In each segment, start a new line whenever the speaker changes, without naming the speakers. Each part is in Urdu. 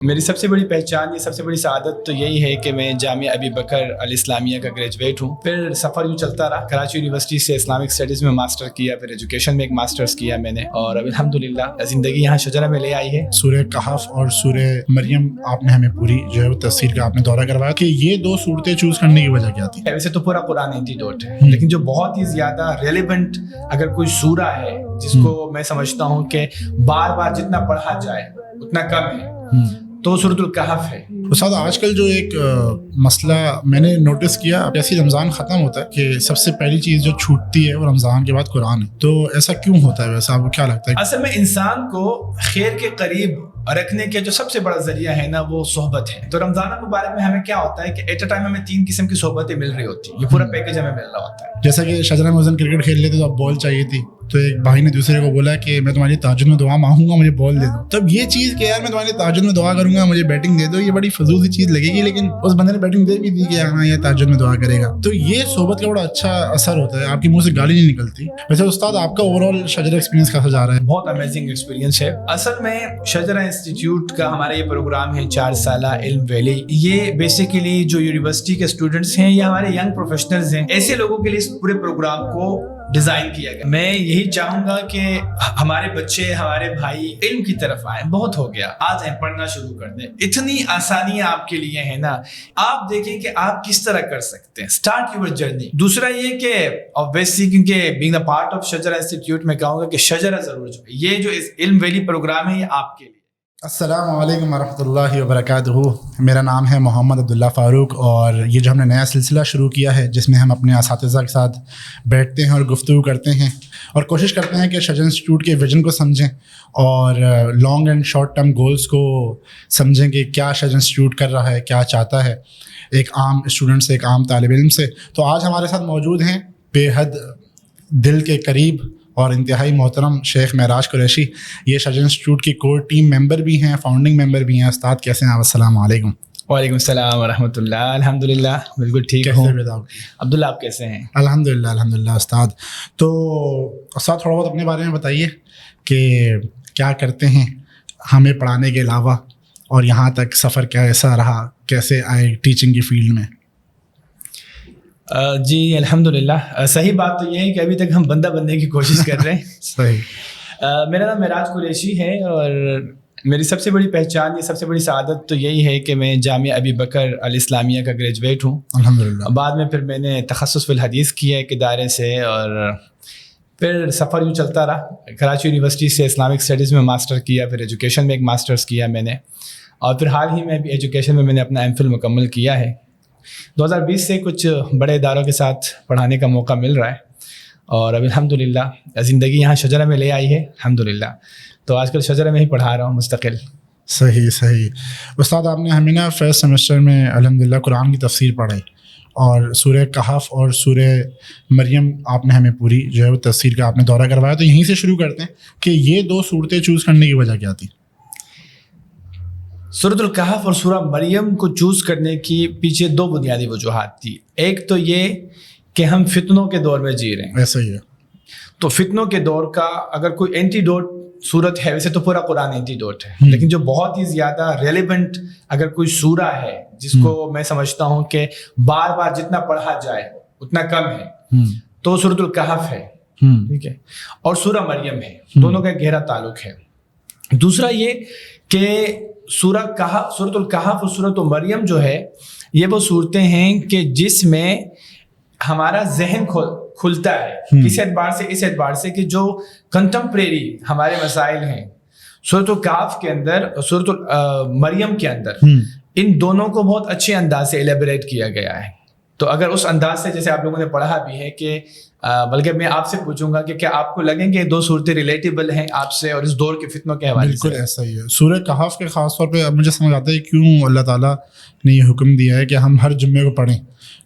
میری سب سے بڑی پہچان، یہ سب سے بڑی سعادت تو یہی ہے کہ میں جامعہ ابی بکر الاسلامیہ کا گریجویٹ ہوں. پھر سفر یوں چلتا رہا. کراچی یونیورسٹی سے اسلامک اسٹڈیز میں ماسٹر کیا، پھر ایجوکیشن میں ایک ماسٹرز کیا میں نے، اور اب الحمدللہ زندگی یہاں شجرہ میں لے آئی ہے.
سورہ کہف اور سورہ مریم آپ نے ہمیں پوری جو ہے وہ تفسیر کا آپ نے دورہ کروایا کہ یہ دو صورتیں چوز کرنے کی وجہ کیا تھی؟
ویسے تو پورا قرآن اینٹیڈوٹ ہے، لیکن جو بہت ہی زیادہ ریلیونٹ اگر کوئی سورہ ہے جس کو میں سمجھتا ہوں کہ بار بار جتنا پڑھا جائے اتنا کم ہے، تو سورۃ الکہف ہے.
استاد آج کل جو ایک مسئلہ میں نے نوٹس کیا، جیسے رمضان ختم ہوتا ہے کہ سب سے پہلی چیز جو چھوٹتی ہے وہ رمضان کے بعد قرآن ہے، تو ایسا کیوں ہوتا ہے؟ ویسا آپ کو کیا لگتا ہے؟
اصل میں انسان کو خیر کے قریب رکھنے کے جو سب سے بڑا ذریعہ ہے نا وہ صحبت ہے. تو رمضان المبارک میں ہمیں کیا ہوتا ہے کہ ایٹ اے ٹائم ہمیں 3 قسم کی صحبتیں مل رہی ہوتی ہیں، یہ پورا پیکج ہمیں مل رہا ہوتا ہے.
جیسا کہ شجرہ میں اس دن کرکٹ کھیل لیتے تو اب بال چاہیے تھی، تو ایک بھائی نے دوسرے کو بولا کہ میں تمہاری تہجد میں دعا مانگوں گا، مجھے بال دے دو. تب یہ چیز کہ یار میں تمہاری تہجد میں دعا کروں گا، مجھے بیٹنگ دے دو، یہ بڑی فضول سی چیز لگے گی، لیکن اس بندے نے بیٹنگ دے بھی دی کہ ہاں یہ تہجد میں دعا کرے گا. تو یہ صحبت کا بڑا اچھا اثر ہوتا ہے، آپ کے منہ سے گالی نہیں نکلتی. ویسے استاد آپ کا اوور آل شجرہ ایکسپیرینس کیسا جا رہا ہے؟
بہت امیزنگ ایکسپیرینس ہے. اصل میں شجرہ انسٹیٹیوٹ کا ہمارا یہ پروگرام ہے 4 سالہ علم ویلی. یہ بیسیکلی جو یونیورسٹی کے اسٹوڈنٹس ہیں یا ہمارے ینگ پروفیشنلز ہیں، ایسے لوگوں کے لیے اس پورے پروگرام کو ڈیزائن کیا گیا. میں یہی چاہوں گا کہ ہمارے بچے، ہمارے بھائی علم کی طرف آئیں. بہت ہو گیا، آج ہیں پڑھنا شروع کر دیں. اتنی آسانیاں آپ کے لیے ہیں نا، آپ دیکھیں کہ آپ کس طرح کر سکتے ہیں. Start your journey. دوسرا یہ کہ obviously کیونکہ being a part of Shajra institute میں کہوں گا کہ شجرہ ضرور جو ہے، یہ جو علم ویلی پروگرام ہے یہ آپ کے لیے.
السلام علیکم ورحمۃ اللہ وبرکاتہ. میرا نام ہے محمد عبداللہ فاروق، اور یہ جو ہم نے نیا سلسلہ شروع کیا ہے جس میں ہم اپنے اساتذہ کے ساتھ بیٹھتے ہیں اور گفتگو کرتے ہیں اور کوشش کرتے ہیں کہ شجرہ انسٹیٹیوٹ کے ویژن کو سمجھیں اور long and short term goals کو سمجھیں کہ کیا شجرہ انسٹیٹیوٹ کر رہا ہے، کیا چاہتا ہے ایک عام اسٹوڈنٹ سے، ایک عام طالب علم سے. تو آج ہمارے ساتھ موجود ہیں بے حد دل کے قریب اور انتہائی محترم شیخ معراج قریشی. یہ شجرہ انسٹیٹیوٹ کی کور ٹیم ممبر بھی ہیں، فاؤنڈنگ ممبر بھی ہیں. استاد کیسے ہیں آپ؟ السلام علیکم.
وعلیکم السلام ورحمۃ اللہ. الحمدللہ بالکل ٹھیک ہوں. عبداللہ آپ کیسے ہیں؟
الحمدللہ الحمدللہ. استاد تو استاد تھوڑا بہت اپنے بارے میں بتائیے کہ کیا کرتے ہیں ہمیں پڑھانے کے علاوہ، اور یہاں تک سفر کیسا رہا، کیسے آئے ٹیچنگ کی فیلڈ میں؟
جی الحمدللہ. صحیح بات تو یہ ہے کہ ابھی تک ہم بندہ بننے کی کوشش کر رہے ہیں.
صحیح.
میرا نام معراج قریشی ہے، اور میری سب سے بڑی پہچان، یہ سب سے بڑی سعادت تو یہی ہے کہ میں جامعہ ابی بکر الاسلامیہ کا گریجویٹ ہوں.
الحمدللہ.
بعد میں پھر میں نے تخصص فی الحدیث کیا ایک ادارے سے، اور پھر سفر یوں چلتا رہا. کراچی یونیورسٹی سے اسلامک اسٹڈیز میں ماسٹر کیا، پھر ایجوکیشن میں ایک ماسٹرز کیا میں نے، اور پھر حال ہی میں بھی ایجوکیشن میں نے اپنا ایم فل مکمل کیا ہے. 2020 سے کچھ بڑے اداروں کے ساتھ پڑھانے کا موقع مل رہا ہے، اور اب الحمدللہ زندگی یہاں شجرہ میں لے آئی ہے الحمدللہ. تو آج کل شجرہ میں ہی پڑھا رہا ہوں مستقل.
صحیح صحیح. استاد آپ نے ہمیں نا فرسٹ سیمسٹر میں الحمدللہ قرآن کی تفسیر پڑھائی، اور سورہ کہف اور سورہ مریم آپ نے ہمیں پوری جو ہے وہ تفسیر کا آپ نے دورہ کروایا. تو یہیں سے شروع کرتے ہیں کہ یہ دو صورتیں چوز کرنے کی وجہ کیا تھی؟
سورۃ الکہف اور سورہ مریم کو چوز کرنے کی پیچھے 2 بنیادی وجوہات تھی. ایک تو یہ کہ ہم فتنوں کے دور میں جی رہے ہیں.
ایسا ہی ہے.
تو فتنوں کے دور کا اگر کوئی اینٹی ڈوٹ صورت ہے، ویسے تو پورا قرآن اینٹی ڈوٹ ہے، لیکن جو بہت ہی زیادہ ریلیونٹ اگر کوئی سورہ ہے جس کو میں سمجھتا ہوں کہ بار بار جتنا پڑھا جائے اتنا کم ہے، تو سورۃ الکہف ہے. ٹھیک ہے. اور سورہ مریم ہے. دونوں کا ایک گہرا تعلق ہے. دوسرا یہ کہ سورۃ الکہف اور سورۃ مریم جو ہے یہ وہ صورتیں ہیں کہ جس میں ہمارا ذہن کھلتا ہے کس اعتبار سے، اس اعتبار سے کہ جو کنٹمپریری ہمارے مسائل ہیں سورۃ الکہف کے اندر اور سورۃ مریم کے اندر، ان دونوں کو بہت اچھے انداز سے ایلیبریٹ کیا گیا ہے. تو اگر اس انداز سے جیسے آپ لوگوں نے پڑھا بھی ہے کہ بلکہ میں آپ سے پوچھوں گا کہ کیا آپ کو لگیں کہ 2 صورتیں ریلیٹیبل ہیں آپ سے اور اس دور کے فتنوں کے حوالے سے؟
بالکل ایسا ہی ہے. سورہ کہف کے خاص طور پہ اب مجھے سمجھ آتا ہے کیوں اللہ تعالیٰ نے یہ حکم دیا ہے کہ ہم ہر جمعے کو پڑھیں،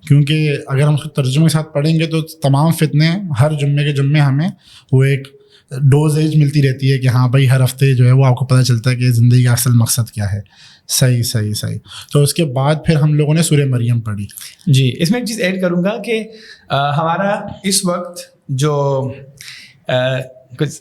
کیونکہ اگر ہم اس کو ترجمے کے ساتھ پڑھیں گے تو تمام فتنے ہر جمعے کے جمعے ہمیں وہ ایک ڈوزیج ملتی رہتی ہے کہ ہاں بھائی ہر ہفتے جو ہے وہ آپ کو پتہ چلتا ہے کہ زندگی کا اصل مقصد کیا ہے. صحیح صحیح صحیح. تو اس کے بعد پھر ہم لوگوں نے سورہ مریم پڑھی.
جی اس میں ایک چیز ایڈ کروں گا کہ ہمارا اس وقت جو کچھ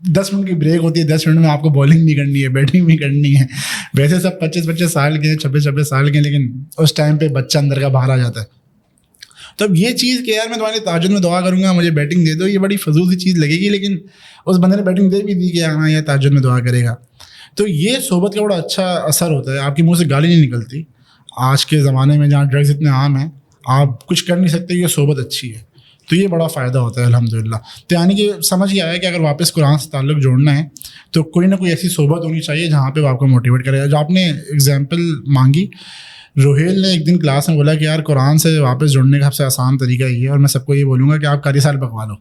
10 منٹ کی بریک ہوتی ہے, 10 منٹ میں آپ کو بالنگ نہیں کرنی ہے, بیٹنگ بھی کرنی ہے. ویسے سب 25 سال کے ہیں, 26 سال کے ہیں, لیکن اس ٹائم پہ بچہ اندر کا باہر آ جاتا ہے. تو اب یہ چیز کہ یار میں تمہارے تہجد میں دعا کروں گا, مجھے بیٹنگ دے دو, یہ بڑی فضول سی چیز لگے گی, لیکن اس بندے نے بیٹنگ دے بھی دی کہ ہاں یہ تہجد میں دعا کرے گا. تو یہ صحبت کا بڑا اچھا اثر ہوتا ہے. آپ کے منہ سے گالی نہیں نکلتی. آج کے زمانے میں جہاں ڈرگز اتنے عام ہیں, آپ کچھ کر نہیں سکتے, یہ صحبت اچھی ہے, تو یہ بڑا فائدہ ہوتا ہے الحمدللہ. تو یعنی کہ سمجھ یہ آیا کہ اگر واپس قرآن سے تعلق جوڑنا ہے تو کوئی نہ کوئی ایسی صحبت ہونی چاہیے جہاں پہ وہ آپ کو موٹیویٹ کرے گا. جو آپ نے اگزامپل مانگی, روہیل نے ایک دن کلاس میں بولا کہ یار قرآن سے واپس جڑنے کا سب سے آسان طریقہ یہ ہے, اور میں سب کو یہ بولوں گا کہ آپ قاری صاحب بکوا لو.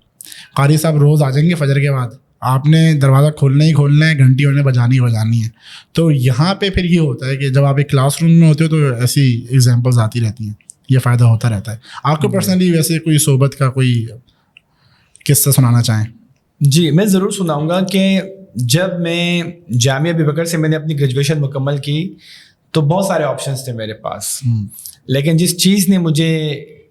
قاری صاحب روز آ جائیں گے فجر کے بعد, آپ نے دروازہ کھولنا ہی کھولنا ہے, گھنٹی انہیں بجانی ہی بجانی ہے. تو یہاں پہ پھر یہ ہوتا ہے کہ جب آپ ایک کلاس روم میں ہوتے ہو تو ایسی ایگزامپلز آتی رہتی ہیں, یہ فائدہ ہوتا رہتا ہے. آپ کو پرسنلی ویسے کوئی صحبت کا کوئی قصہ سنانا چاہیں؟
جی میں ضرور سناؤں گا کہ جب میں جامعہ ابی بکر سے میں نے اپنی گریجویشن مکمل کی تو بہت سارے آپشنس تھے میرے پاس, لیکن جس چیز نے مجھے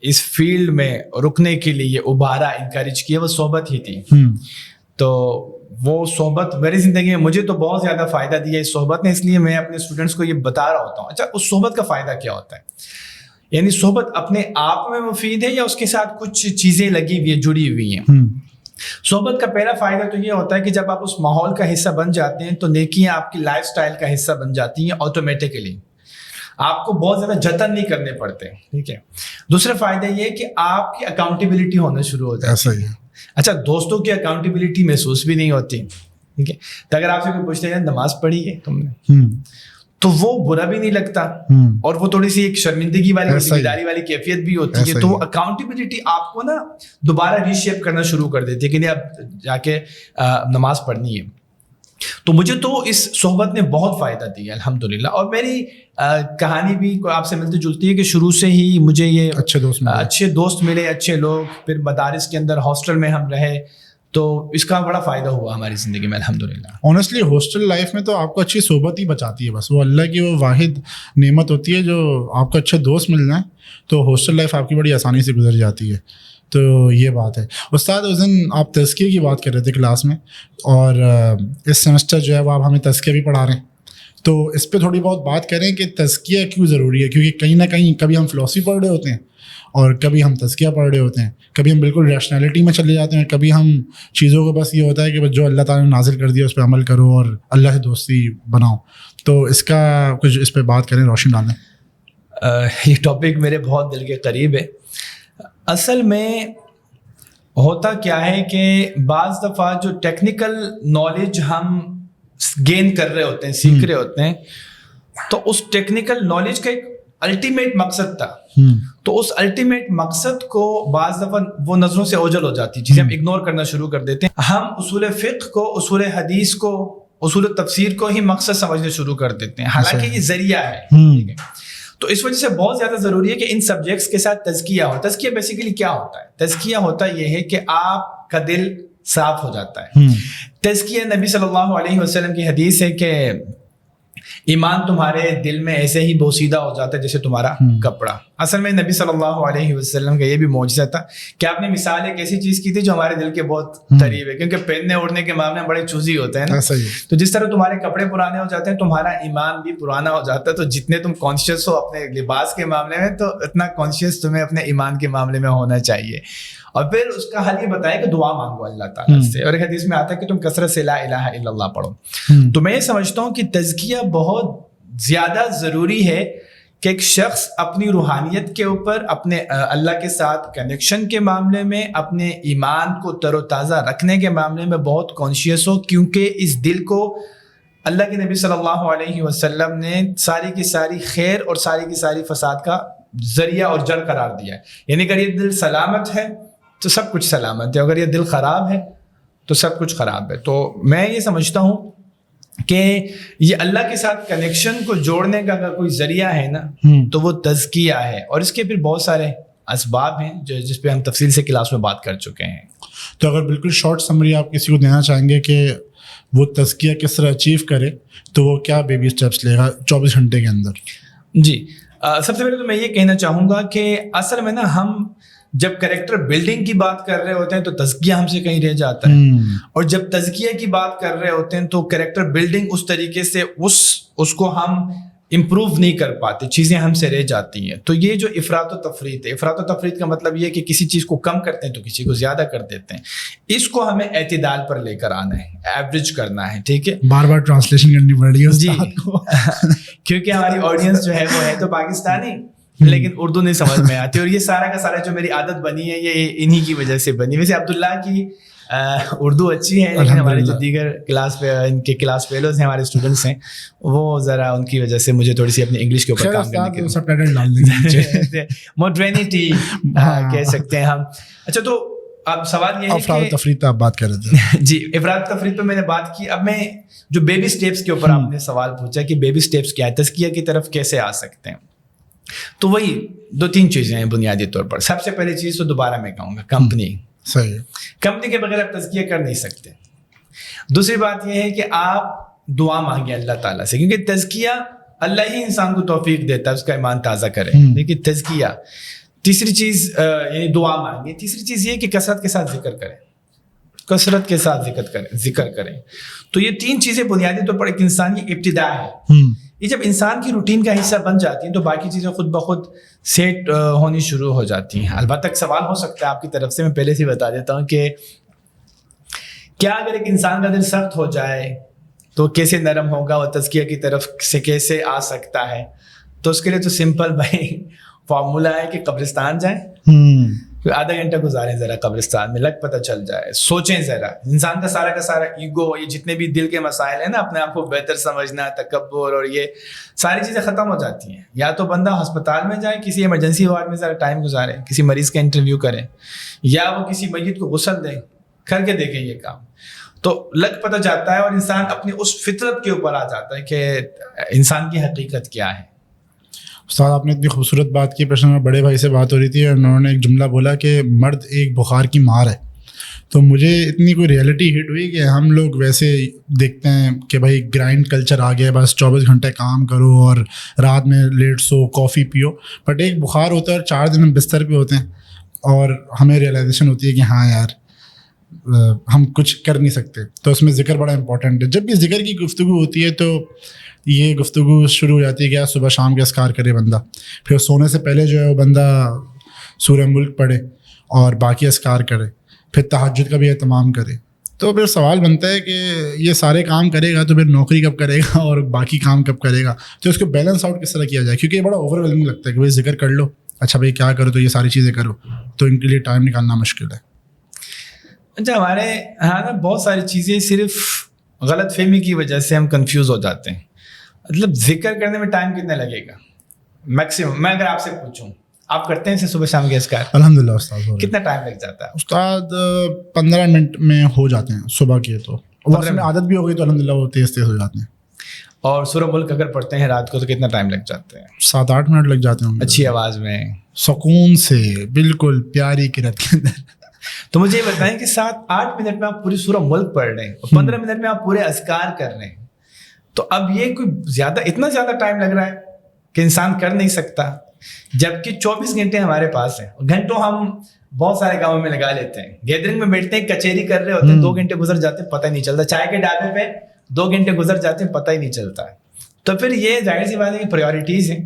اس فیلڈ میں رکنے کے لیے ابھارا, انکریج کیا, وہ صحبت ہی تھی. تو وہ صحبت میری زندگی میں مجھے تو بہت زیادہ فائدہ دیا اس صحبت نے, اس لیے میں اپنے اسٹوڈنٹس کو یہ بتا رہا ہوتا ہوں. اچھا اس صحبت کا فائدہ کیا ہوتا ہے, یعنی صحبت اپنے آپ میں مفید ہے یا اس کے ساتھ کچھ چیزیں لگی ہوئی ہیں, جڑی ہوئی ہیں. صحبت کا پہلا فائدہ تو یہ ہوتا ہے کہ جب آپ اس ماحول کا حصہ بن جاتے ہیں تو نیکیاں آپ کی لائف سٹائل کا حصہ بن جاتی ہیں آٹومیٹکلی, آپ کو بہت زیادہ جتن نہیں کرنے پڑتے. ٹھیک ہے. دوسرا فائدہ یہ کہ آپ کی اکاؤنٹیبلٹی ہونا شروع ہو جاتی ہے. اچھا دوستوں کی اکاؤنٹیبلٹی محسوس بھی نہیں ہوتی. ٹھیک ہے. تو اگر آپ سے کوئی پوچھتے ہیں نماز پڑھی ہے تم نے, تو وہ برا بھی نہیں لگتا, اور وہ تھوڑی سی ایک شرمندگی والی ذمہ داری والی کیفیت بھی ہوتی ہے. تو وہ اکاؤنٹیبلٹی آپ کو نا دوبارہ ری شیپ کرنا شروع کر دیتی ہے کہ نہیں اب جا کے نماز پڑھنی ہے. تو مجھے تو اس صحبت نے بہت فائدہ دیا الحمدللہ. اور میری کہانی بھی آپ سے ملتی جلتی ہے کہ شروع سے ہی مجھے یہ اچھے دوست ملے, اچھے لوگ, پھر مدارس کے اندر ہاسٹل میں ہم رہے, تو اس کا بڑا فائدہ ہوا ہماری زندگی میں الحمدللہ.
آنیسٹلی ہاسٹل لائف میں تو آپ کو اچھی صحبت ہی بچاتی ہے, بس وہ اللہ کی وہ واحد نعمت ہوتی ہے جو آپ کو اچھے دوست مل جائیں تو ہاسٹل لائف آپ کی بڑی آسانی سے گزر جاتی ہے. تو یہ بات ہے. استاد اس دن آپ تزکیے کی بات کر رہے تھے کلاس میں, اور اس سیمسٹر جو ہے وہ آپ ہمیں تزکیہ بھی پڑھا رہے ہیں, تو اس پہ تھوڑی بہت بات کریں کہ تزکیہ کیوں ضروری ہے. کیونکہ کہیں نہ کہیں کبھی ہم فلاسفی پڑھ رہے ہوتے ہیں اور کبھی ہم تزکیہ پڑھ رہے ہوتے ہیں, کبھی ہم بالکل ریشنلٹی میں چلے جاتے ہیں, کبھی ہم چیزوں کو بس یہ ہوتا ہے کہ جو اللہ تعالیٰ نے نازل کر دیا اس پہ عمل کرو اور اللہ سے دوستی بناؤ. تو اس کا کچھ اس پہ بات کریں, روشن ڈالیں.
یہ ٹاپک میرے بہت دل کے قریب ہے. اصل میں ہوتا کیا ہے کہ بعض دفعہ جو ٹیکنیکل نالج ہم گین کر رہے ہوتے ہیں, سیکھ رہے ہوتے ہیں, تو اس ٹیکنیکل نالج کا ایک الٹیمیٹ مقصد تھا. تو اس الٹیمیٹ مقصد کو بعض دفعہ وہ نظروں سے اوجھل ہو جاتی ہے, جسے ہم اگنور کرنا شروع کر دیتے ہیں. ہم اصول فقہ کو, اصول حدیث کو, اصول تفسیر کو ہی مقصد سمجھنے شروع کر دیتے ہیں, حالانکہ یہ ذریعہ ہے. ٹھیک ہے. تو اس وجہ سے بہت زیادہ ضروری ہے کہ ان سبجیکٹس کے ساتھ تزکیہ ہو. تزکیہ بیسیکلی کیا ہوتا ہے؟ تزکیہ ہوتا یہ ہے کہ آپ کا دل صاف ہو جاتا ہے. تزکیہ نبی صلی اللہ علیہ وسلم کی حدیث ہے کہ ایمان تمہارے دل میں ایسے ہی بوسیدہ ہو جاتا ہے جیسے تمہارا کپڑا. اصل میں نبی صلی اللہ علیہ وسلم کا یہ بھی معجزہ تھا کہ آپ نے مثال ایک ایسی چیز کی تھی جو ہمارے دل کے بہت قریب ہے, کیونکہ پہننے اوڑھنے کے معاملے میں بڑے چوزی ہوتے ہیں نا. تو جس طرح تمہارے کپڑے پرانے ہو جاتے ہیں, تمہارا ایمان بھی پرانا ہو جاتا ہے. تو جتنے تم کانشیس ہو اپنے لباس کے معاملے میں, تو اتنا کانشیس تمہیں اپنے ایمان کے معاملے میں ہونا چاہیے. اور پھر اس کا حل یہ بتایا کہ دعا مانگو اللہ تعالیٰ سے, اور ایک حدیث میں آتا ہے کہ تم کثرت سے لا الہ الا اللہ پڑھو. تو میں یہ سمجھتا ہوں کہ تزکیہ بہت زیادہ ضروری ہے کہ ایک شخص اپنی روحانیت کے اوپر, اپنے اللہ کے ساتھ کنیکشن کے معاملے میں, اپنے ایمان کو تر و تازہ رکھنے کے معاملے میں بہت کانشیس ہو, کیونکہ اس دل کو اللہ کے نبی صلی اللہ علیہ وسلم نے ساری کی ساری خیر اور ساری کی ساری فساد کا ذریعہ اور جڑ قرار دیا ہے. یعنی اگر یہ دل سلامت ہے تو سب کچھ سلامت ہے, اگر یہ دل خراب ہے تو سب کچھ خراب ہے. تو میں یہ سمجھتا ہوں کہ یہ اللہ کے ساتھ کنیکشن کو جوڑنے کا اگر کوئی ذریعہ ہے نا تو وہ تزکیہ ہے. اور اس کے پھر بہت سارے اسباب ہیں جس پہ ہم تفصیل سے کلاس میں بات کر چکے ہیں.
تو اگر بالکل شارٹ سمری آپ کسی کو دینا چاہیں گے کہ وہ تزکیہ کس طرح اچیو کرے, تو وہ کیا بیبی اسٹیپس لے گا 24 گھنٹے کے اندر؟
جی سب سے پہلے تو میں یہ کہنا چاہوں گا کہ اصل میں نا ہم جب کریکٹر بلڈنگ کی بات کر رہے ہوتے ہیں تو تزکیہ ہم سے کہیں رہ جاتا ہے, اور جب تزکیہ کی بات کر رہے ہوتے ہیں تو کریکٹر بلڈنگ اس طریقے سے اس کو ہم امپروو نہیں کر پاتے, چیزیں ہم سے رہ جاتی ہیں. تو یہ جو افراط و تفریط ہے, افراط و تفریط کا مطلب یہ ہے کہ کسی چیز کو کم کرتے ہیں تو کسی کو زیادہ کر دیتے ہیں. اس کو ہمیں اعتدال پر لے کر آنا ہے, ایوریج کرنا ہے, ٹھیک ہے.
بار بار ٹرانسلیشن کرنی پڑ رہی ہے
جی کیونکہ ہماری آڈینس جو ہے وہ ہے تو پاکستانی, لیکن اردو نہیں سمجھ میں آتی, اور یہ سارا کا سارا جو میری عادت بنی ہے یہ انہی کی وجہ سے بنی. ویسے عبداللہ کی اردو اچھی ہے, لیکن ہمارے جو دیگر کلاس ان کے کلاس فیلوز ہیں, ہمارے اسٹوڈنٹس ہیں, وہ ذرا ان کی وجہ سے مجھے تھوڑی سی اپنی انگلش کے اوپر کام کرنے کے
سب ٹائٹل ڈال دیں
موڈرنٹی کہہ سکتے ہیں ہم. اچھا تو اب سوال یہ ہے
افراد و تفریط پہ آپ بات کر رہے تھے.
جی افراد تفریط پہ میں نے بات کی. اب میں جو بیبی اسٹیپس کے اوپر آپ نے سوال پوچھا کہ بیبی اسٹیپس کیا ہے, تزکیہ کی طرف کیسے آ سکتے ہیں, تو وہی 2-3 چیزیں ہیں بنیادی طور پر. سب سے پہلی چیز تو دوبارہ میں کہوں گا کمپنی.
صحیح,
کمپنی کے بغیر آپ تزکیہ کر نہیں سکتے. دوسری بات یہ ہے کہ آپ دعا مانگیں اللہ تعالیٰ سے, کیونکہ تزکیہ اللہ ہی انسان کو توفیق دیتا ہے اس کا ایمان تازہ کرے, لیکن تزکیہ. تیسری چیز یعنی دعا مانگیں. تیسری چیز یہ کہ کثرت کے ساتھ ذکر کریں, کثرت کے ساتھ ذکر کریں. تو یہ 3 چیزیں بنیادی طور پر ایک انسان کی ابتدا ہے. یہ جب انسان کی روٹین کا حصہ بن جاتی ہیں تو باقی چیزیں خود بخود سیٹ ہونی شروع ہو جاتی ہیں. البتہ ایک سوال ہو سکتا ہے آپ کی طرف سے, میں پہلے سے بتا دیتا ہوں کہ کیا اگر ایک انسان کا دل سخت ہو جائے تو کیسے نرم ہوگا, اور تزکیہ کی طرف سے کیسے آ سکتا ہے. تو اس کے لیے تو سمپل بھائی فارمولا ہے کہ قبرستان جائیں, آدھا گھنٹہ گزاریں ذرا قبرستان میں, لگ پتہ چل جائے. سوچیں ذرا, انسان کا سارا ایگو, یہ جتنے بھی دل کے مسائل ہیں نا, اپنے آپ کو بہتر سمجھنا, تکبر, اور یہ ساری چیزیں ختم ہو جاتی ہیں. یا تو بندہ ہسپتال میں جائے, کسی ایمرجنسی وارڈ میں ذرا ٹائم گزارے, کسی مریض کا انٹرویو کرے, یا وہ کسی میت کو غسل دیں, کر کے دیکھیں یہ کام, تو لگ پتہ جاتا ہے, اور انسان اپنی اس فطرت کے اوپر آ جاتا ہے کہ انسان کی حقیقت کیا ہے.
استاد آپ نے اتنی خوبصورت بات کی. پرسنل بڑے بھائی سے بات ہو رہی تھی, اور انہوں نے ایک جملہ بولا کہ مرد ایک بخار کی مار ہے. تو مجھے اتنی کوئی ریئلٹی ہٹ ہوئی کہ ہم لوگ ویسے دیکھتے ہیں کہ بھائی گرائنڈ کلچر آ گیا, بس 24 گھنٹے کام کرو اور رات میں لیٹ سو, کافی پیو. بٹ ایک بخار ہوتا ہے اور 4 دن ہم بستر پہ ہوتے ہیں, اور ہمیں ریئلائزیشن ہوتی ہے کہ ہاں یار ہم کچھ کر نہیں سکتے. تو اس میں ذکر بڑا امپورٹنٹ ہے. جب بھی ذکر کی گفتگو ہوتی ہے تو یہ گفتگو شروع ہو جاتی ہے کہ صبح شام کے اذکار کرے بندہ, پھر سونے سے پہلے جو ہے وہ بندہ سورہ ملک پڑھے اور باقی اذکار کرے, پھر تہجد کا بھی اہتمام کرے. تو پھر سوال بنتا ہے کہ یہ سارے کام کرے گا تو پھر نوکری کب کرے گا اور باقی کام کب کرے گا. تو اس کو بیلنس آؤٹ کس طرح کیا جائے, کیونکہ یہ بڑا اوور ویلمنگ لگتا ہے کہ بھائی ذکر کر لو, اچھا بھائی کیا کرو, تو یہ ساری چیزیں کرو, تو ان کے لیے ٹائم نکالنا مشکل ہے.
اچھا ہمارے ہاں نا بہت ساری چیزیں صرف غلط فہمی کی وجہ سے ہم کنفیوز ہو جاتے ہیں. مطلب ذکر کرنے میں ٹائم کتنا لگے گا میکسیمم؟ میں اگر آپ سے پوچھوں, آپ کرتے ہیں صبح شام کے اذکار؟
الحمد للہ استاد.
کتنا ٹائم لگ جاتا ہے
استاد؟ 15 منٹ میں ہو جاتے ہیں صبح کے. تو میں عادت بھی ہو گئی تو الحمد للہ وہ تیز ہو جاتے ہیں.
اور سورہ ملک اگر پڑھتے ہیں رات کو تو کتنا ٹائم لگ جاتا ہے؟
7-8 منٹ لگ جاتے ہیں.
اچھی آواز میں,
سکون سے, بالکل پیاری قرات کے اندر.
تو مجھے یہ بتائیں کہ 7-8 منٹ میں آپ پوری سورہ ملک پڑھ رہے ہیں اور 15 منٹ میں آپ پورے اذکار کر رہے ہیں, تو اب یہ کوئی اتنا زیادہ ٹائم لگ رہا ہے کہ انسان کر نہیں سکتا, جبکہ 24 گھنٹے ہمارے پاس ہیں. گھنٹوں ہم بہت سارے کاموں میں لگا لیتے ہیں, گیدرنگ میں بیٹھتے ہیں, کچہری کر رہے ہوتے ہیں, 2 گھنٹے گزر جاتے ہیں پتہ ہی نہیں چلتا, چائے کے ڈھابے پہ 2 گھنٹے گزر جاتے ہیں پتہ ہی نہیں چلتا. تو پھر یہ ظاہر سی بات ہے کہ پریورٹیز ہیں.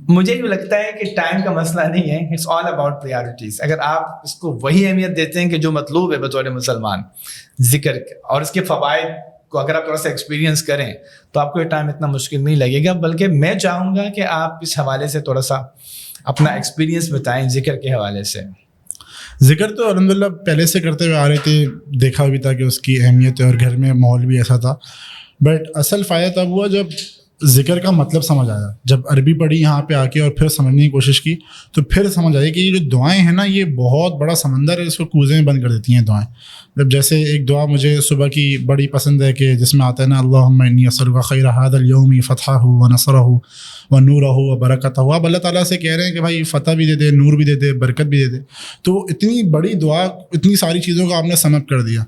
مجھے بھی لگتا ہے کہ ٹائم کا مسئلہ نہیں ہے, اٹس آل اباؤٹ پریورٹیز. اگر آپ اس کو وہی اہمیت دیتے ہیں کہ جو مطلوب ہے بطور مسلمان, ذکر اور اس کے فوائد کو اگر آپ تھوڑا سا ایکسپیرینس کریں تو آپ کو یہ ٹائم اتنا مشکل نہیں لگے گا. بلکہ میں چاہوں گا کہ آپ اس حوالے سے تھوڑا سا اپنا ایکسپیرینس بتائیں ذکر کے حوالے سے.
ذکر تو الحمد للہ پہلے سے کرتے ہوئے آ رہے تھے, دیکھا بھی تھا کہ اس کی اہمیت ہے اور گھر میں ماحول بھی ایسا تھا. بٹ اصل فائدہ تب ہوا جب ذکر کا مطلب سمجھ آیا, جب عربی پڑھی یہاں پہ آ کے اور پھر سمجھنے کی کوشش کی تو پھر سمجھ آئی کہ یہ جو دعائیں ہیں نا یہ بہت بڑا سمندر ہے, اس کو کوزے میں بند کر دیتی ہیں دعائیں. جب جیسے ایک دعا مجھے صبح کی بڑی پسند ہے کہ جس میں آتا ہے نا اللہم انی اسألک خیر ھذا اليوم فتحہ ونصرہ ونورہ وبرکتہ. آپ اللہ تعالیٰ سے کہہ رہے ہیں کہ بھائی فتح بھی دے دے, نور بھی دے دے, برکت بھی دے دے. تو اتنی بڑی دعا, اتنی ساری چیزوں کو آپ نے سمجھ کر دیا.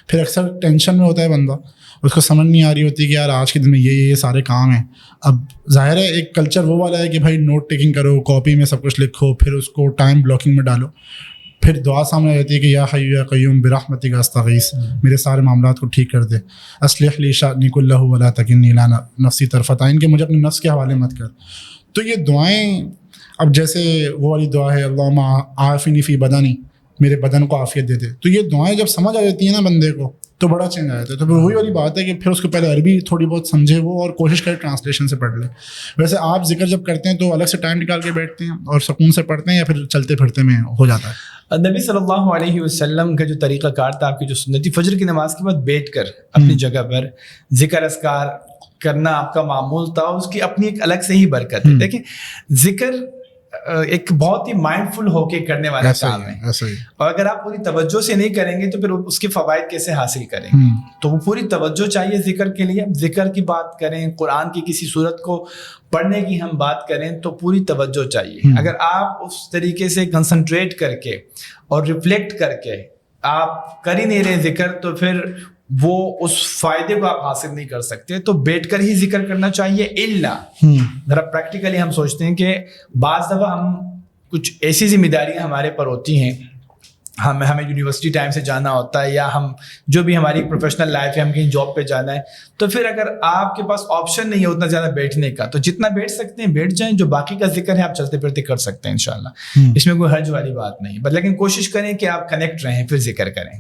پھر اکثر ٹینشن میں ہوتا ہے بندہ, اس کو سمجھ نہیں آ رہی ہوتی کہ یار آج کے دن میں یہ سارے کام ہیں. اب ظاہر ہے ایک کلچر وہ والا ہے کہ بھائی نوٹ ٹیکنگ کرو, کاپی میں سب کچھ لکھو, پھر اس کو ٹائم بلاکنگ میں ڈالو. پھر دعا سامنے آ جاتی ہے کہ یا حی یا قیوم برحمتک استغیث، میرے سارے معاملات کو ٹھیک کر دے، اصلح لی شأنی کلہ ولا تکلنی الی نفسی طرفۃ عین، کہ مجھے اپنے نفس کے حوالے مت کر. تو یہ دعائیں، اب جیسے وہ والی دعا ہے اللہم عافنی فی بدنی، میرے بدن کو عافیت دے دے، تو یہ دعائیں جب سمجھ آ جاتی ہیں نا بندے کو تو بڑا چینج آ جاتا ہے. تو پھر وہی والی بات ہے کہ پھر اس کو پہلے عربی تھوڑی بہت سمجھے وہ، اور کوشش کرے ٹرانسلیشن سے پڑھ لے. ویسے آپ ذکر جب کرتے ہیں تو الگ سے ٹائم نکال کے بیٹھتے ہیں اور سکون سے پڑھتے ہیں، یا پھر چلتے پھرتے میں ہو جاتا ہے؟
نبی صلی اللہ علیہ وسلم کا جو طریقہ کار تھا، آپ کی جو سنت تھی، فجر کی نماز کے بعد بیٹھ کر اپنی جگہ پر ذکر اذکار کرنا آپ کا معمول تھا. اس کی اپنی ایک الگ سے ہی برکت ہے. دیکھیں، ذکر ایک بہت ہی مائنڈ فل ہو کے کرنے والا کام ہے، اور اگر آپ پوری توجہ سے نہیں کریں گے تو پھر اس کے فوائد کیسے حاصل کریں گے؟ تو وہ پوری توجہ چاہیے ذکر کے لیے. ذکر کی بات کریں، قرآن کی کسی صورت کو پڑھنے کی ہم بات کریں تو پوری توجہ چاہیے. اگر آپ اس طریقے سے کنسنٹریٹ کر کے اور ریفلیکٹ کر کے آپ کر ہی نہیں رہے ذکر، تو پھر وہ اس فائدے کو آپ حاصل نہیں کر سکتے. تو بیٹھ کر ہی ذکر کرنا چاہیے. ذرا پریکٹیکلی ہم سوچتے ہیں کہ بعض دفعہ ہم کچھ ایسی ذمہ داریاں ہمارے پر ہوتی ہیں، ہمیں یونیورسٹی ٹائم سے جانا ہوتا ہے، یا ہم جو بھی ہماری پروفیشنل لائف ہے، ہم کہیں جاب پہ جانا ہے، تو پھر اگر آپ کے پاس آپشن نہیں ہے اتنا زیادہ بیٹھنے کا، تو جتنا بیٹھ سکتے ہیں بیٹھ جائیں. جو باقی کا ذکر ہے آپ چلتے پھرتے کر سکتے ہیں انشاءاللہ. اس میں کوئی حرج والی بات نہیں، بس لیکن کوشش کریں کہ آپ کنیکٹ رہیں پھر ذکر کریں.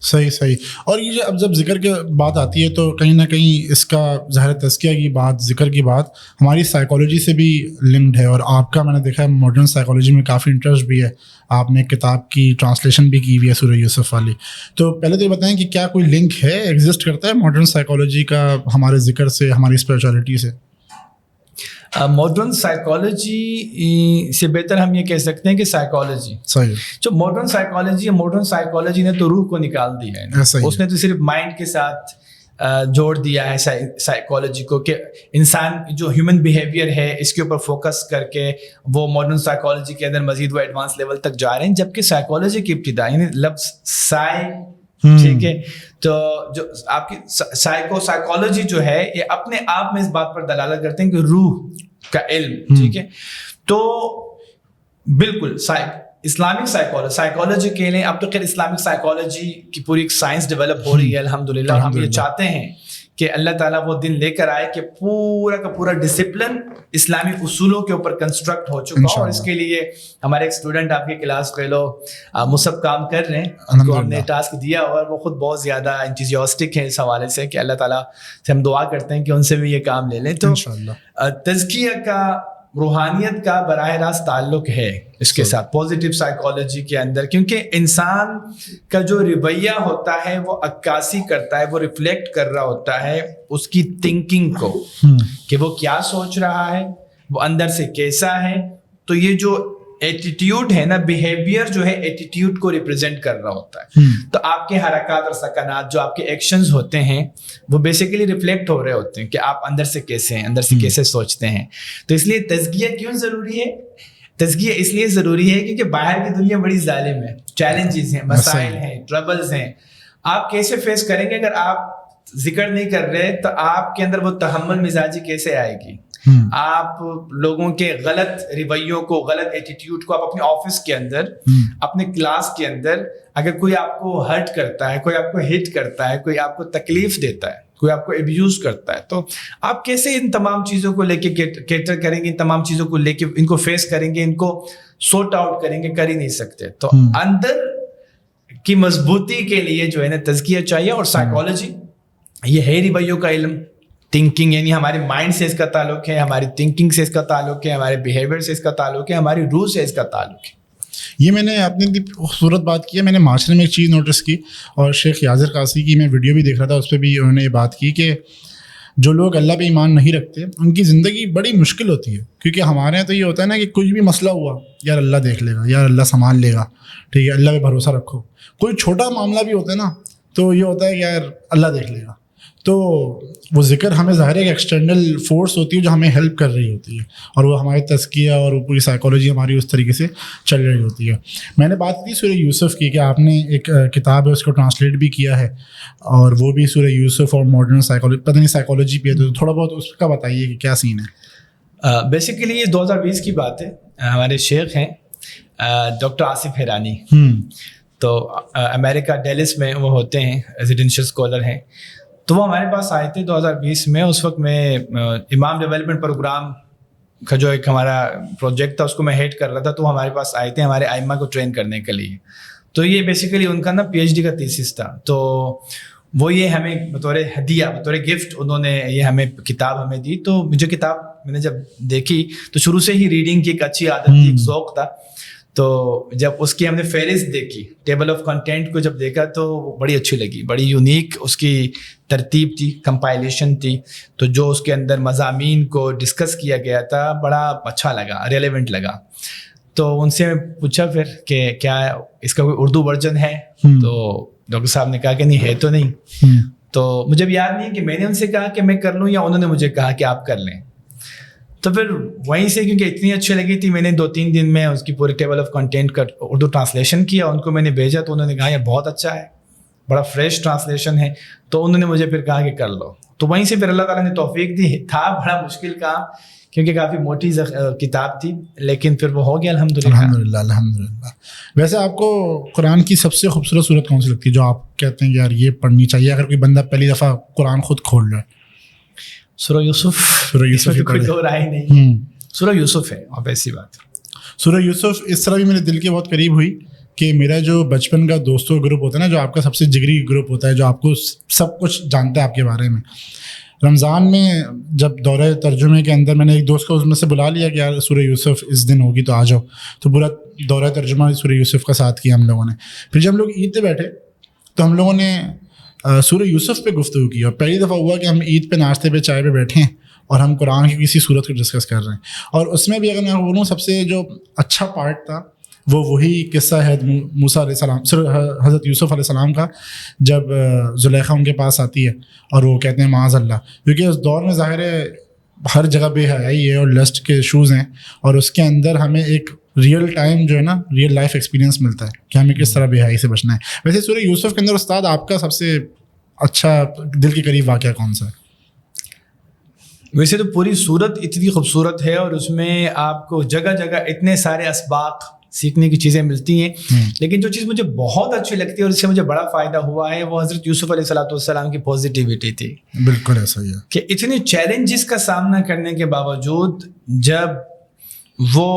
صحیح. اور یہ اب جب ذکر کی بات آتی ہے تو کہیں نہ کہیں اس کا ظاہر تزکیہ کی بات، ذکر کی بات ہماری سائیکالوجی سے بھی لنکڈ ہے. اور آپ کا میں نے دیکھا ہے ماڈرن سائیکالوجی میں کافی انٹرسٹ بھی ہے. آپ نے کتاب کی ٹرانسلیشن بھی کی ہوئی ہے سورہ یوسف والی. تو پہلے تو یہ بتائیں کہ کیا کوئی لنک ہے، ایگزسٹ کرتا ہے ماڈرن سائیکالوجی کا ہمارے ذکر سے، ہماری اسپریچولیٹی سے؟
ماڈرن سائیکالوجی سے بہتر ہم یہ کہہ سکتے ہیں کہ سائیکالوجی.
صحیح.
جو ماڈرن سائیکالوجی نے تو روح کو نکال دیا ہے. اس نے تو صرف مائنڈ کے ساتھ جوڑ دیا ہے سائیکالوجی کو، کہ انسان جو ہیومن بیہیویئر ہے اس کے اوپر فوکس کر کے وہ ماڈرن سائیکالوجی کے اندر مزید وہ ایڈوانس لیول تک جا رہے ہیں. جبکہ سائیکالوجی کی ابتدا یعنی لفظ ٹھیک ہے، تو جو آپ کی سائیکالوجی جو ہے یہ اپنے آپ میں اس بات پر دلالت کرتے ہیں کہ روح کا علم. ٹھیک ہے، تو بالکل اسلامک سائیکالوجی کے لیے اب تو خیر اسلامک سائیکالوجی کی پوری ایک سائنس ڈیولپ ہو رہی ہے الحمدللہ. اور ہم یہ چاہتے ہیں کہ اللہ تعالیٰ وہ دن لے کر آئے کہ پورا کا پورا ڈسپلن اسلامی اصولوں کے اوپر کنسٹرکٹ ہو چکا ہو. اور اس کے لیے ہمارے ایک اسٹوڈنٹ آپ کی کلاس فیلو مصعب کام کر رہے ہیں، ان کو ہم نے ٹاسک دیا اور وہ خود بہت زیادہ انتھوزیاسٹک ہیں اس حوالے سے کہ اللہ تعالیٰ سے ہم دعا کرتے ہیں کہ ان سے بھی یہ کام لے لیں. تو تزکیہ کا، روحانیت کا براہ راست تعلق ہے اس کے ساتھ پازیٹیو سائیکالوجی کے اندر، کیونکہ انسان کا جو رویہ ہوتا ہے وہ عکاسی کرتا ہے، وہ ریفلیکٹ کر رہا ہوتا ہے اس کی تھنکنگ کو کہ وہ کیا سوچ رہا ہے، وہ اندر سے کیسا ہے. تو یہ جو ایٹیٹیوڈ ہے نا، بیہیویئر جو ہے ایٹیٹیوڈ کو ریپرزینٹ کر رہا ہوتا ہے. تو آپ کے حرکات اور سکنات، جو آپ کے ایکشنز ہوتے ہیں، وہ بیسیکلی ریفلیکٹ ہو رہے ہوتے ہیں کہ آپ اندر سے کیسے ہیں، اندر سے کیسے سوچتے ہیں. تو اس لیے تزکیہ کیوں ضروری ہے؟ تزکیہ اس لیے ضروری ہے کیونکہ باہر کی دنیا بڑی ظالم ہے، چیلنجز ہیں، مسائل ہیں، ٹربلز ہیں. آپ کیسے فیس کریں گے اگر آپ ذکر نہیں کر رہے؟ تو آپ کے اندر وہ تحمل مزاجی کیسے آئے گی؟ آپ لوگوں کے غلط رویوں کو، غلط ایٹیٹیوڈ کو، آپ اپنے آفس کے اندر، اپنے کلاس کے اندر اگر کوئی آپ کو ہرٹ کرتا ہے، کوئی آپ کو ہٹ کرتا ہے، کوئی آپ کو تکلیف دیتا ہے، کوئی آپ کو ابیوز کرتا ہے، تو آپ کیسے ان تمام چیزوں کو لے کے کیٹر کریں گے؟ ان تمام چیزوں کو لے کے ان کو فیس کریں گے، ان کو سورٹ آؤٹ کریں گے؟ کر ہی نہیں سکتے. تو اندر کی مضبوطی کے لیے جو ہے نا تزکیہ چاہیے. اور سائیکالوجی یہ ہے رویوں کا علم. تھنکنگ یعنی ہمارے مائنڈ سے اس کا تعلق ہے، ہماری تھنکنگ سے اس کا تعلق ہے، ہمارے بیہیویئر سے اس کا تعلق ہے، ہماری روح سے اس کا تعلق ہے.
یہ میں نے اپنی خوبصورت بات کی ہے. میں نے معاشرے میں ایک چیز نوٹس کی، اور شیخ یاسر قاسی کی میں ویڈیو بھی دیکھ رہا تھا، اس پہ بھی انہوں نے یہ بات کی کہ جو لوگ اللہ پہ ایمان نہیں رکھتے ان کی زندگی بڑی مشکل ہوتی ہے. کیونکہ ہمارے یہاں تو یہ ہوتا ہے نا کہ کچھ بھی مسئلہ ہوا، یار اللہ دیکھ لے گا، یار اللہ سنبھال لے گا، ٹھیک ہے، اللہ پہ بھروسہ رکھو. کوئی چھوٹا معاملہ بھی ہوتا ہے نا تو یہ ہوتا ہے کہ یار اللہ دیکھ لے گا. تو وہ ذکر ہمیں ظاہر ہے کہ ایکسٹرنل فورس ہوتی ہے جو ہمیں ہیلپ کر رہی ہوتی ہے، اور وہ ہمارے تزکیہ اور وہ پوری سائیکالوجی ہماری اس طریقے سے چل رہی ہوتی ہے. میں نے بات کی سورہ یوسف کی کہ آپ نے ایک کتاب ہے اس کو ٹرانسلیٹ بھی کیا ہے، اور وہ بھی سورہ یوسف اور ماڈرن سائیکالوجی، پتہ نہیں سائیکالوجی پہ ہے، تو تھوڑا بہت اس کا بتائیے کہ کیا سین ہے.
بیسیکلی یہ 2020 کی بات ہے. ہمارے شیخ ہیں ڈاکٹر آصف حیرانی. تو امریکہ ڈیلس میں وہ ہوتے ہیں, ریزیڈینشیل اسکالر ہیں. تو وہ ہمارے پاس آئے تھے 2020 میں. اس وقت میں امام ڈیولپمنٹ پروگرام کا جو ایک ہمارا پروجیکٹ تھا اس کو میں ہیڈ کر رہا تھا. تو وہ ہمارے پاس آئے تھے ہمارے ائمہ کو ٹرین کرنے کے لیے. تو یہ بیسیکلی ان کا نا PhD کا تھیسس تھا. تو وہ یہ ہمیں بطور ہدیہ, بطور گفٹ انہوں نے یہ ہمیں کتاب ہمیں دی. تو مجھے کتاب میں نے جب دیکھی تو شروع سے ہی ریڈنگ کی ایک اچھی عادت تھی, ایک ذوق تھا. تو جب اس کی ہم نے فہرست دیکھی, ٹیبل آف کنٹینٹ کو جب دیکھا تو بڑی اچھی لگی, بڑی یونیک اس کی ترتیب تھی, کمپائلیشن تھی. تو جو اس کے اندر مضامین کو ڈسکس کیا گیا تھا بڑا اچھا لگا, ریلیونٹ لگا. تو ان سے پوچھا پھر کہ کیا اس کا کوئی اردو ورژن ہے؟ تو ڈاکٹر صاحب نے کہا کہ نہیں ہے تو نہیں. تو مجھے بھی یاد نہیں کہ میں نے ان سے کہا کہ میں کر لوں یا انہوں نے مجھے کہا کہ آپ کر لیں. تو پھر وہیں سے کیونکہ اتنی اچھی لگی تھی, میں نے 2-3 دن میں اس کی پوری ٹیبل آف کنٹینٹ کا اردو ٹرانسلیشن کیا. ان کو میں نے بھیجا تو انہوں نے کہا یہ بہت اچھا ہے, بڑا فریش ٹرانسلیشن ہے. تو انہوں نے مجھے پھر کہا کہ کر لو. تو وہیں سے پھر اللہ تعالیٰ نے توفیق دی. تھا بڑا مشکل کام کیونکہ کافی موٹی کتاب تھی, لیکن پھر وہ ہو گیا الحمدللہ.
الحمدللہ. ویسے آپ کو قرآن کی سب سے خوبصورت صورت کون سی لگتی ہے جو آپ کہتے ہیں کہ یار یہ پڑھنی چاہیے اگر کوئی بندہ پہلی دفعہ قرآن خود کھول رہا ہے؟
سورہ یوسف.
سورہ یوسف
کوئی دو رائے نہیں, سورہ یوسف ہے, اور ایسی بات.
سورہ یوسف اس طرح بھی میرے دل کے بہت قریب ہوئی کہ میرا جو بچپن کا دوستوں گروپ ہوتا ہے نا, جو آپ کا سب سے جگری گروپ ہوتا ہے, جو آپ کو سب کچھ جانتا ہے آپ کے بارے میں, رمضان میں جب دورہ ترجمے کے اندر میں نے ایک دوست کو اس میں سے بلا لیا کہ یار سورہ یوسف اس دن ہوگی تو آ جاؤ. تو پورا دورہ ترجمہ سورہ یوسف کا ساتھ کیا ہم لوگوں نے. پھر جب ہم لوگ عید پہ بیٹھے تو ہم لوگوں نے سورہ یوسف پہ گفتگو کی, اور پہلی دفعہ ہوا کہ ہم عید پہ ناشتے پہ چائے پہ بیٹھے ہیں اور ہم قرآن کی کسی صورت کو ڈسکس کر رہے ہیں. اور اس میں بھی اگر میں بولوں سب سے جو اچھا پارٹ تھا وہی قصہ ہے موسیٰ علیہ السلام, حضرت یوسف علیہ السلام کا, جب زلیخا ان کے پاس آتی ہے اور وہ کہتے ہیں معاذ اللہ, کیونکہ اس دور میں ظاہر ہے ہر جگہ بے حیائی ہے اور لسٹ کے ایشوز ہیں, اور اس کے اندر ہمیں ایک ریئل ٹائم جو ہے نا ریئل لائف ایکسپیرینس ملتا ہے کہ ہمیں کس طرح بے حیائی سے بچنا ہے. ویسے سورہ یوسف کے اندر استاد آپ کا سب سے اچھا دل کے قریب واقعہ کون سا ہے؟
ویسے تو پوری صورت اتنی خوبصورت ہے اور اس میں آپ کو جگہ جگہ اتنے سارے اسباق سیکھنے کی چیزیں ملتی ہیں, لیکن جو چیز مجھے بہت اچھی لگتی ہے اور اس سے مجھے بڑا فائدہ ہوا ہے وہ حضرت یوسف علیہ السلام کی پازیٹیوٹی تھی.
بالکل ایسا ہی ہے
کہ اتنے چیلنجز کا سامنا کرنے کے باوجود جب وہ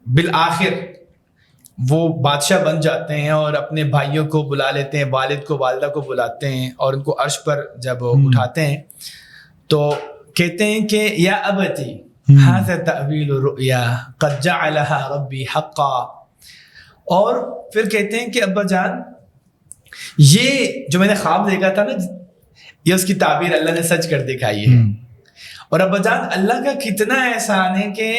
بالآخر وہ بادشاہ بن جاتے ہیں اور اپنے بھائیوں کو بلا لیتے ہیں, والد کو والدہ کو بلاتے ہیں اور ان کو عرش پر جب اٹھاتے ہیں تو کہتے ہیں کہ یا ابتی ھذا تأویل الرؤیا قد جعلها ربی حقا, اور پھر کہتے ہیں کہ ابا جان یہ جو میں نے خواب دیکھا تھا نا یہ اس کی تعبیر اللہ نے سچ کر دکھائی ہے. اور ابا جان اللہ کا کتنا احسان ہے کہ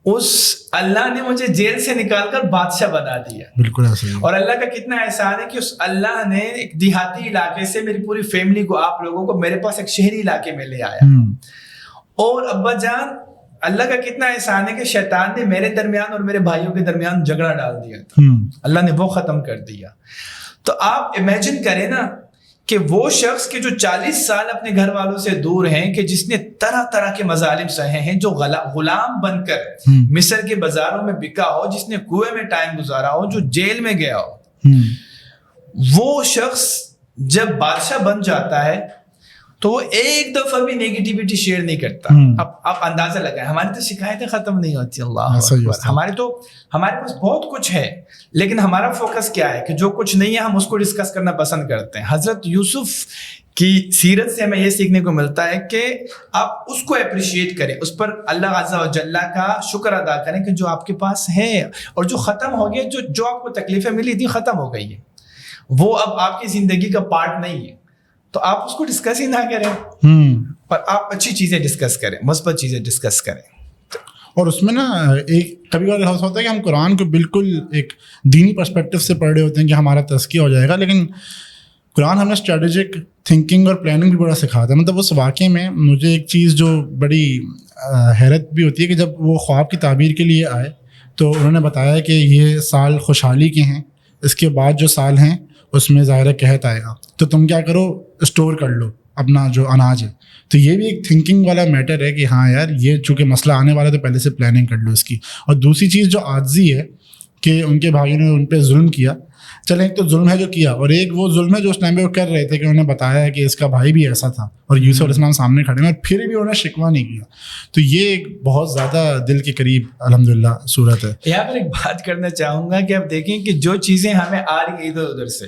اس اللہ نے مجھے جیل سے نکال کر بادشاہ بنا دیا.
بالکل ایسا ہی.
اور اللہ کا کتنا احسان ہے کہ اس اللہ نے ایک دیہاتی علاقے سے میری پوری فیملی کو, آپ لوگوں کو میرے پاس ایک شہری علاقے میں لے آیا. اور ابا جان اللہ کا کتنا احسان ہے کہ شیطان نے میرے درمیان اور میرے بھائیوں کے درمیان جھگڑا ڈال دیا تھا, اللہ نے وہ ختم کر دیا. تو آپ امیجن کریں نا کہ وہ شخص کے جو 40 سال اپنے گھر والوں سے دور ہیں, کہ جس نے طرح طرح کے مظالم سہے ہیں, جو غلام بن کر مصر کے بازاروں میں بکا ہو, جس نے کنویں میں ٹائم گزارا ہو, جو جیل میں گیا ہو, وہ شخص جب بادشاہ بن جاتا ہے تو وہ ایک دفعہ بھی نیگیٹیوٹی شیئر نہیں کرتا. اب آپ اندازہ لگائیں, ہماری تو شکایتیں ختم نہیں ہوتی. اللہ اکبر. ہمارے پاس بہت کچھ ہے, لیکن ہمارا فوکس کیا ہے کہ جو کچھ نہیں ہے ہم اس کو ڈسکس کرنا پسند کرتے ہیں. حضرت یوسف کی سیرت سے ہمیں یہ سیکھنے کو ملتا ہے کہ آپ اس کو اپریشیٹ کریں, اس پر اللہ عز و جل کا شکر ادا کریں کہ جو آپ کے پاس ہے, اور جو ختم ہو گیا, جو آپ کو تکلیفیں ملی تھی ختم ہو گئی ہے, وہ اب آپ کی زندگی کا پارٹ نہیں ہے. تو آپ اس کو ڈسکس ہی نہ کریں, پر آپ اچھی چیزیں ڈسکس کریں, مثبت چیزیں ڈسکس کریں.
اور اس میں نا ایک کبھی کبھار ایسا ہوتا ہے کہ ہم قرآن کو بالکل ایک دینی پرسپیکٹو سے پڑھ رہے ہوتے ہیں کہ ہمارا تزکیہ ہو جائے گا, لیکن قرآن ہمیں اسٹریٹجک تھنکنگ اور پلاننگ بھی بڑا سکھاتا ہے. مطلب اس واقعے میں مجھے ایک چیز جو بڑی حیرت بھی ہوتی ہے کہ جب وہ خواب کی تعبیر کے لیے آئے تو انہوں نے بتایا کہ یہ سال خوشحالی کے ہیں, اس کے بعد جو سال ہیں اس میں ظاہر قحط آئے گا, تو تم کیا کرو, اسٹور کر لو اپنا جو اناج ہے. تو یہ بھی ایک تھنکنگ والا میٹر ہے کہ ہاں یار یہ چونکہ مسئلہ آنے والا ہے تو پہلے سے پلاننگ کر لو اس کی. اور دوسری چیز جو عاجزی ہے کہ ان کے بھائیوں نے ان پہ ظلم کیا. چلیں ایک تو ظلم ہے جو کیا, اور ایک وہ ظلم ہے جو اس ٹائم پہ وہ کر رہے تھے کہ انہوں نے بتایا کہ اس کا بھائی بھی ایسا تھا اور یوسف علیہ السلام سامنے کھڑے ہیں اور پھر بھی انہوں نے شکوہ نہیں کیا. تو یہ ایک بہت زیادہ دل کے قریب الحمدللہ صورت ہے.
یہاں پر ایک بات کرنا چاہوں گا کہ آپ دیکھیں کہ جو چیزیں ہمیں آ رہی ہیں ادھر ادھر سے,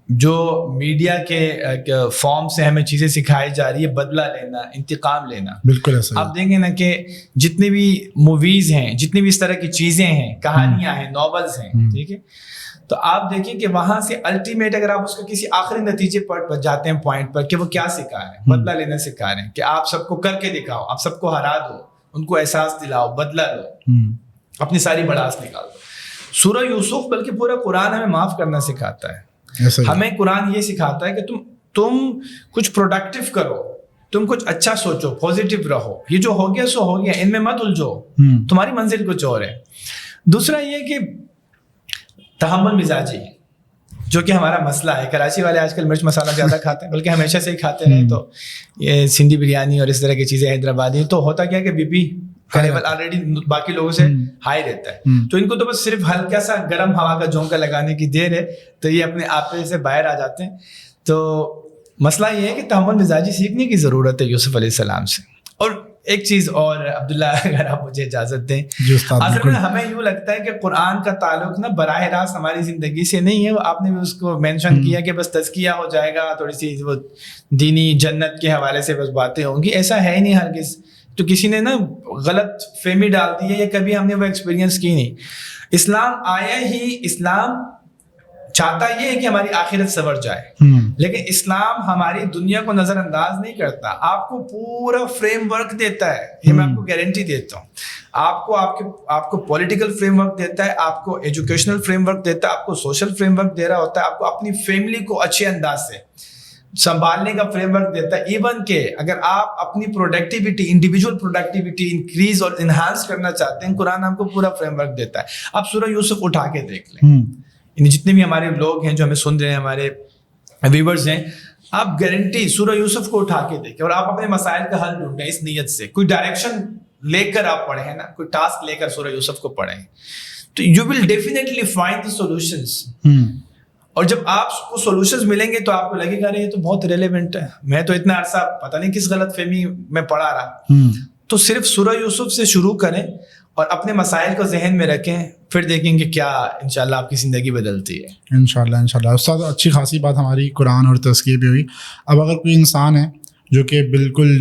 جو میڈیا کے فارم سے ہمیں چیزیں سکھائی جا رہی ہے, بدلہ لینا, انتقام لینا,
بالکل ایسا.
آپ دیکھیں نا کہ جتنی بھی موویز ہیں, جتنی بھی اس طرح کی چیزیں ہیں, کہانیاں ہیں, ناولز ہیں, ٹھیک ہے, تو آپ دیکھیں کہ وہاں سے الٹیمیٹ اگر آپ اس کو کسی آخری نتیجے پر جاتے ہیں پوائنٹ پر کہ وہ کیا سکھا رہے ہیں, بدلہ لینا سکھا رہے ہیں کہ آپ سب کو کر کے دکھاؤ, آپ سب کو ہرا دو, ان کو احساس دلاؤ, بدلہ لو, اپنی ساری بڑاس نکال دو. سورہ یوسف بلکہ پورا قرآن ہمیں معاف کرنا سکھاتا ہے. ہمیں قرآن یہ سکھاتا ہے کہ تم کچھ پروڈکٹیو کرو, تم کچھ اچھا سوچو, پازیٹیو رہو, یہ جو ہو گیا سو ہو گیا, ان میں مت الجھو, تمہاری منزل کچھ اور ہے. دوسرا یہ کہ تحمل مزاجی, جو کہ ہمارا مسئلہ ہے. کراچی والے آج کل مرچ مسالہ زیادہ کھاتے ہیں, بلکہ ہمیشہ سے ہی کھاتے رہے. تو یہ سندھی بریانی اور اس طرح کی چیزیں حیدرآبادی, تو ہوتا کیا کہ بی پی کا لیول آلریڈی باقی لوگوں سے ہائی رہتا ہے, تو ان کو تو بس صرف ہلکا سا گرم ہوا کا جھونکا لگانے کی دیر ہے, تو یہ اپنے آپ سے باہر آ جاتے ہیں. تو مسئلہ یہ ہے کہ تحمل مزاجی سیکھنے کی ضرورت ہے یوسف علیہ السلام سے. اور ایک چیز اور عبداللہ, اگر آپ مجھے اجازت دیں, اصل میں ہمیں یوں لگتا ہے کہ قرآن کا تعلق نا براہ راست ہماری زندگی سے نہیں ہے. آپ نے بھی اس کو مینشن کیا کہ بس تزکیہ ہو جائے گا, تھوڑی سی وہ دینی جنت کے حوالے سے بس باتیں ہوں گی, ایسا ہے نہیں ہرگز. تو کسی نے نا غلط فہمی ڈال دی ہے, یا کبھی ہم نے وہ ایکسپیرینس کی نہیں. اسلام آیا ہی, اسلام چاہتا یہ ہے کہ ہماری آخرت سنور جائے, لیکن اسلام ہماری دنیا کو نظر انداز نہیں کرتا, آپ کو پورا فریم ورک دیتا ہے, یہ میں آپ کو گارنٹی دیتا ہوں. آپ کو پولیٹیکل فریم ورک دیتا ہے, آپ کو ایجوکیشنل فریم ورک دیتا ہے, آپ کو سوشل فریم ورک دے رہا ہوتا ہے, آپ کو اپنی فیملی کو اچھے انداز سے سنبھالنے کا فریم ورک دیتا ہے. ایون کہ اگر آپ اپنی پروڈکٹیوٹی, انڈیویجول پروڈکٹیوٹی انکریز اور انہانس کرنا چاہتے ہیں, قرآن آپ کو پورا فریم ورک دیتا ہے. آپ سورہ یوسف اٹھا کے دیکھ لیں, جتنے بھی ہمارے لوگ ہیں جو ہمیں سن رہے ہیں, ہمارے ویورز ہیں, آپ گارنٹی سورہ یوسف کو اٹھا کے دیکھیں اور آپ اپنے مسائل کا حل ڈھونڈیں اس نیت سے. کوئی ڈائریکشن لے کر آپ پڑھیں نا, کوئی ٹاسک لے کر سورہ یوسف کو پڑھیں, تو you will definitely find the solutions. اور جب آپ کو سولوشنز ملیں گے تو آپ کو لگے گا یہ تو بہت ریلیونٹ ہے, میں تو اتنا عرصہ پتہ نہیں کس غلط فہمی میں پڑا رہا. تو صرف سورہ یوسف سے شروع کریں اور اپنے مسائل کو ذہن میں رکھیں, پھر دیکھیں کہ کیا انشاءاللہ آپ کی زندگی بدلتی ہے.
انشاءاللہ. استاد اچھی خاصی بات ہماری قرآن اور تزکیے پہ ہوئی. اب اگر کوئی انسان ہے جو کہ بالکل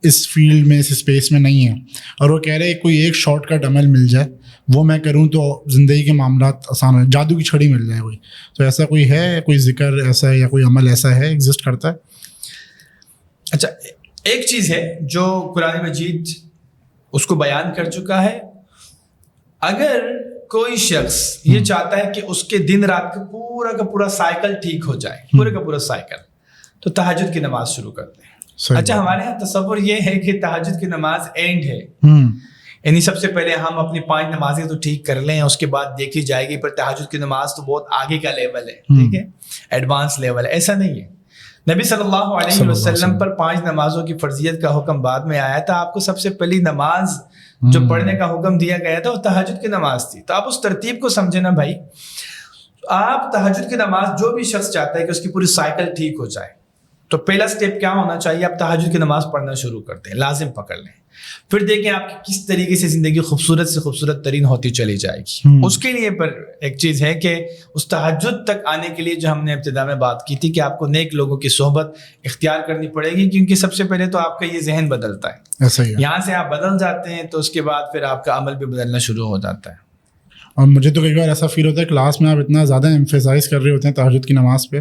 اس فیلڈ میں, اس اسپیس میں نہیں ہے, اور وہ کہہ رہے کوئی ایک شارٹ کٹ عمل مل جائے, وہ میں کروں تو زندگی کے معاملات آسان ہو, جادو کی چھڑی مل جائے کوئی, تو ایسا کوئی ہے, کوئی ذکر ایسا ہے یا کوئی عمل ایسا ہے ایگزسٹ کرتا ہے؟
اچھا, ایک چیز ہے جو قرآن مجید اس کو بیان کر چکا ہے. اگر کوئی شخص یہ چاہتا ہے کہ اس کے دن رات کا پورا سائیکل ٹھیک ہو جائے, پورے کا پورا سائیکل, تو تہجد کی نماز شروع کرتے ہیں. اچھا, ہمارے یہاں تصور یہ ہے کہ تہجد کی نماز اینڈ ہے, یعنی سب سے پہلے ہم اپنی 5 نمازیں تو ٹھیک کر لیں, اس کے بعد دیکھی جائے گی, پر تہجد کی نماز تو بہت آگے کا لیول ہے, ٹھیک ہے, ایڈوانس لیول ہے. ایسا نہیں ہے. نبی صلی اللہ علیہ وسلم پر 5 نمازوں کی فرضیت کا حکم بعد میں آیا تھا. آپ کو سب سے پہلی نماز جو پڑھنے کا حکم دیا گیا تھا وہ تہجد کی نماز تھی. تو آپ اس ترتیب کو سمجھے نا بھائی. آپ تہجد کی نماز, جو بھی شخص چاہتا ہے کہ اس کی پوری سائیکل ٹھیک ہو جائے, تو پہلا سٹیپ کیا ہونا چاہیے, آپ تہجد کی نماز پڑھنا شروع کرتے ہیں, لازم پکڑ لیں. پھر دیکھیں آپ کی کس طریقے سے زندگی خوبصورت سے خوبصورت ترین ہوتی چلی جائے گی. اس کے لیے پر ایک چیز ہے کہ اس تہجد تک آنے کے لیے جو ہم نے ابتدا میں بات کی تھی کہ آپ کو نیک لوگوں کی صحبت اختیار کرنی پڑے گی, کیونکہ سب سے پہلے تو آپ کا یہ ذہن بدلتا ہے. یہاں سے آپ بدل جاتے ہیں تو اس کے بعد پھر آپ کا عمل بھی بدلنا شروع ہو جاتا ہے.
اور مجھے تو کئی بار ایسا فیل ہوتا ہے کلاس میں آپ اتنا زیادہ ایمفیسائز کر رہے ہوتے ہیں تہجد کی نماز پہ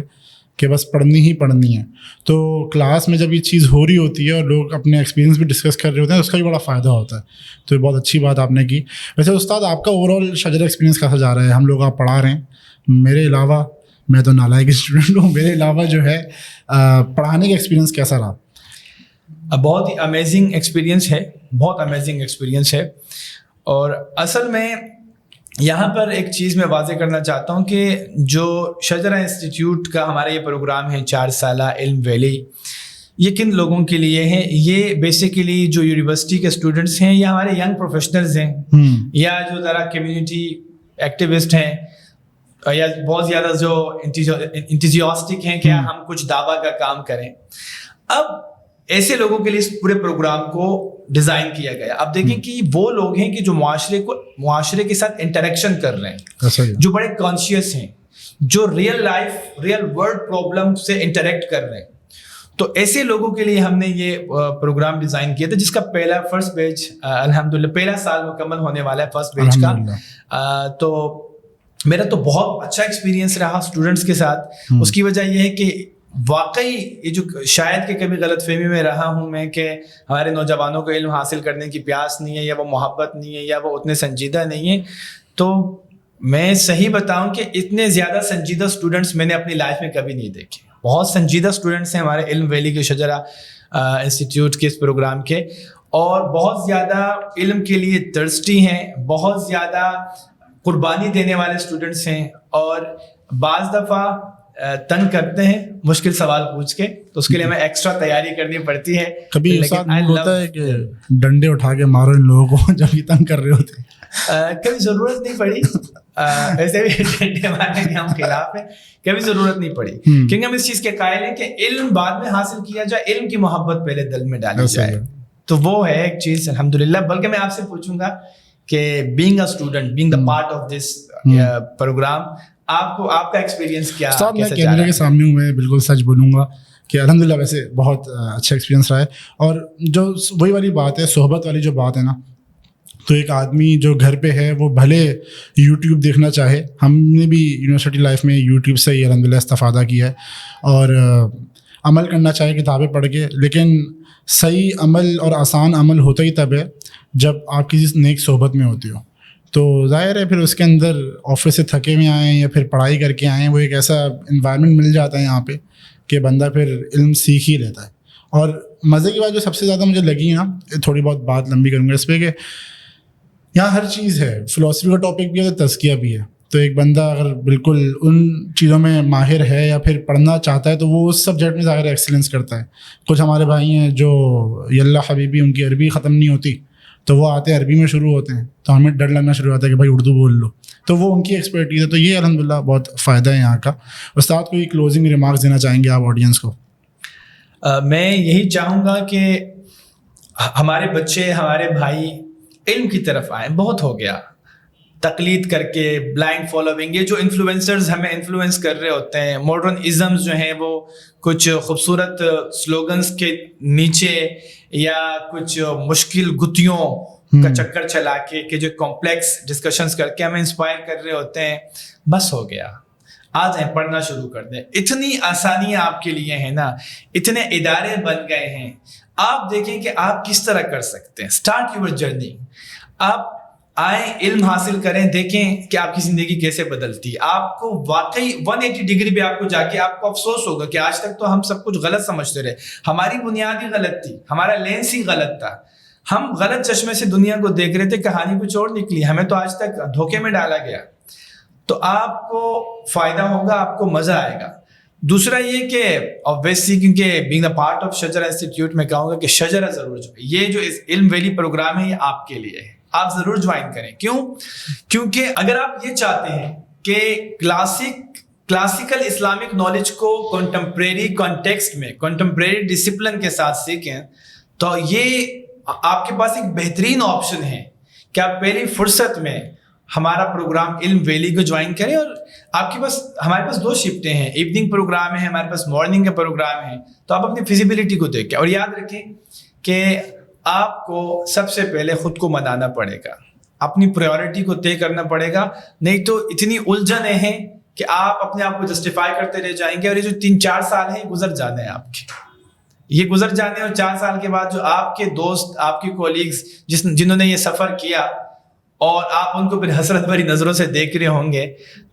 کہ بس پڑھنی ہی پڑھنی ہے, تو کلاس میں جب یہ چیز ہو رہی ہوتی ہے اور لوگ اپنے ایکسپیرینس بھی ڈسکس کر رہے ہوتے ہیں, اس کا بھی بڑا فائدہ ہوتا ہے. تو یہ بہت اچھی بات آپ نے کی. ویسے استاد آپ کا اوور آل شجرہ ایکسپیرینس کیسا جا رہا ہے؟ ہم لوگ آپ پڑھا رہے ہیں, میرے علاوہ, میں تو نالائق اسٹوڈنٹ ہوں, میرے علاوہ جو ہے پڑھانے کا ایکسپیرینس کیسا رہا؟
بہت ہی امیزنگ ایکسپیرینس ہے, بہت امیزنگ ایکسپیرینس ہے. اور اصل میں یہاں پر ایک چیز میں واضح کرنا چاہتا ہوں کہ جو شجرہ انسٹیٹیوٹ کا ہمارا یہ پروگرام ہے 4 سالہ علم ویلی، یہ کن لوگوں کے لیے ہے؟ یہ بیسیکلی جو یونیورسٹی کے اسٹوڈنٹس ہیں یا ہمارے ینگ پروفیشنلز ہیں یا جو ذرا کمیونٹی ایکٹیوسٹ ہیں یا بہت زیادہ جو انتھوزیاسٹک ہیں کہ ہم کچھ دعویٰ کا کام کریں. اب ایسے لوگوں کے لیے اس پورے پروگرام کو ڈیزائن کیا گیا. اب دیکھیں کہ وہ لوگ ہیں کہ جو معاشرے کے ساتھ انٹریکشن کر رہے ہیں، جو بڑے کانشیس ہیں، جو real life real world problem سے انٹریکٹ کر رہے ہیں. تو ایسے لوگوں کے لیے ہم نے یہ پروگرام ڈیزائن کیا تھا، جس کا پہلا فرسٹ بیچ الحمدللہ پہلا سال مکمل ہونے والا ہے فرسٹ بیچ کا. تو میرا تو بہت اچھا ایکسپیرینس رہا اسٹوڈنٹس کے ساتھ. اس کی وجہ یہ ہے کہ واقعی یہ جو شاید کہ کبھی غلط فہمی میں رہا ہوں میں کہ ہمارے نوجوانوں کو علم حاصل کرنے کی پیاس نہیں ہے یا وہ محبت نہیں ہے یا وہ اتنے سنجیدہ نہیں ہے، تو میں صحیح بتاؤں کہ اتنے زیادہ سنجیدہ اسٹوڈنٹس میں نے اپنی لائف میں کبھی نہیں دیکھے. بہت سنجیدہ اسٹوڈنٹس ہیں ہمارے علم ویلی کے شجرہ انسٹیٹیوٹ کے اس پروگرام کے، اور بہت زیادہ علم کے لیے ترسٹی ہیں، بہت زیادہ قربانی دینے والے اسٹوڈنٹس ہیں، اور بعض دفعہ تنگ کرتے ہیں مشکل سوال پوچھ کے، تو اس کے لیے ہمیں ایکسٹرا تیاری کرنی پڑتی ہے.
کبھی ہوتا ہے کہ ڈنڈے اٹھا کے مارو ان لوگوں کو جب یہ تنگ کر رہے ہوتے ہیں؟
کبھی ضرورت نہیں پڑی، ایسے بھی ڈنڈے مارنے کے ہم خلاف ہیں، کبھی ضرورت نہیں پڑی، کیونکہ ہم اس چیز کے قائل ہیں کہ علم بعد میں حاصل کیا جائے، علم کی محبت پہلے دل میں ڈالی جائے. تو وہ ہے ایک چیز الحمدللہ. بلکہ میں آپ سے پوچھوں گا کہ being a student, being the part of this program, آپ کا ایکسپیرینس کیا؟
میں کیمرے کے سامنے ہوں، میں بالکل سچ بولوں گا کہ الحمدللہ ویسے بہت اچھا ایکسپیرینس رہا ہے. اور جو وہی والی بات ہے، صحبت والی جو بات ہے نا، تو ایک آدمی جو گھر پہ ہے وہ بھلے یوٹیوب دیکھنا چاہے، ہم نے بھی یونیورسٹی لائف میں یوٹیوب سے ہی الحمدللہ استفادہ کیا ہے، اور عمل کرنا چاہے کتابیں پڑھ کے، لیکن صحیح عمل اور آسان عمل ہوتا ہی تب ہے جب آپ کسی نیک صحبت میں ہوتے ہو. تو ظاہر ہے پھر اس کے اندر آفس سے تھکے ہوئے آئیں یا پھر پڑھائی کر کے آئیں، وہ ایک ایسا انوائرمنٹ مل جاتا ہے یہاں پہ کہ بندہ پھر علم سیکھ ہی لیتا ہے. اور مزے کی بات جو سب سے زیادہ مجھے لگی نا، تھوڑی بہت بات لمبی کروں گا اس پہ، کہ یہاں ہر چیز ہے، فلاسفی کا ٹاپک بھی ہے تو تزکیہ بھی ہے. تو ایک بندہ اگر بالکل ان چیزوں میں ماہر ہے یا پھر پڑھنا چاہتا ہے تو وہ اس سبجیکٹ میں ظاہر ایکسیلنس کرتا ہے. کچھ ہمارے بھائی ہیں جو یلہ حبیبی، ان کی عربی ختم نہیں ہوتی، تو وہ آتے ہیں عربی میں شروع ہوتے ہیں، تو ہمیں ڈر لگنا شروع ہوتا ہے کہ بھائی اردو بول لو. تو وہ ان کی ایکسپرٹیز ہے. تو یہ الحمدللہ بہت فائدہ ہے یہاں کا. استاد کوئی کلوزنگ ریمارکس دینا چاہیں گے آپ آڈینس کو؟
میں یہی چاہوں گا کہ ہمارے بچے، ہمارے بھائی علم کی طرف آئیں. بہت ہو گیا تقلید کر کے، بلائنڈ فالوئنگ، یہ جو انفلوئنسرز ہمیں انفلوئنس کر رہے ہوتے ہیں، ماڈرن ازمز جو ہیں وہ کچھ خوبصورت سلوگنز کے نیچے یا کچھ مشکل گتھیوں کا چکر چلا کے کہ جو کمپلیکس ڈسکشنز کر کے ہمیں انسپائر کر رہے ہوتے ہیں. بس ہو گیا، آ جائیں پڑھنا شروع کر دیں. اتنی آسانیاں آپ کے لیے ہیں نا، اتنے ادارے بن گئے ہیں. آپ دیکھیں کہ آپ کس طرح کر سکتے ہیں. Start your journey. آپ آئیں، علم حاصل کریں، دیکھیں کہ آپ کی زندگی کیسے بدلتی ہے. آپ کو واقعی 180 ڈگری پہ آپ کو جا کے آپ کو افسوس ہوگا کہ آج تک تو ہم سب کچھ غلط سمجھتے رہے. ہماری بنیاد ہی غلط تھی، ہمارا لینس ہی غلط تھا. ہم غلط چشمے سے دنیا کو دیکھ رہے تھے، کہانی کچھ اور نکلی، ہمیں تو آج تک دھوکے میں ڈالا گیا. تو آپ کو فائدہ ہوگا، آپ کو مزہ آئے گا. دوسرا یہ کہ obviously کیونکہ being a part of Shajra institute میں کہوں گا کہ شجرہ ضرور جو یہ جو علم ویلی پروگرام ہے یہ آپ کے لیے ہے. آپ ضرور جوائن کریں. کیوں؟ کیونکہ اگر آپ یہ چاہتے ہیں کہ کلاسیکل اسلامک نالج کو کنٹمپریری کانٹیکسٹ میں، کنٹمپریری ڈسپلن کے ساتھ سیکھیں، تو یہ آپ کے پاس ایک بہترین آپشن ہے کہ آپ پہلی فرصت میں ہمارا پروگرام علم ویلی کو جوائن کریں. اور آپ کے پاس، ہمارے پاس 2 شفٹیں ہیں، ایوننگ پروگرام ہے، ہمارے پاس مارننگ کا پروگرام ہے. تو آپ اپنی فیزیبلٹی کو دیکھ کے، اور یاد رکھیں کہ آپ کو سب سے پہلے خود کو منانا پڑے گا، اپنی پرائیورٹی کو طے کرنا پڑے گا. نہیں تو اتنی الجھنیں ہیں کہ آپ اپنے آپ کو جسٹیفائی کرتے رہ جائیں گے. اور یہ جو 3-4 سال ہیں گزر جانے ہیں آپ کے، یہ گزر جانے ہیں. اور 4 سال کے بعد جو آپ کے دوست، آپ کے کولیگز جنہوں نے یہ سفر کیا، اور آپ ان کو پھر حسرت بھری نظروں سے دیکھ رہے ہوں گے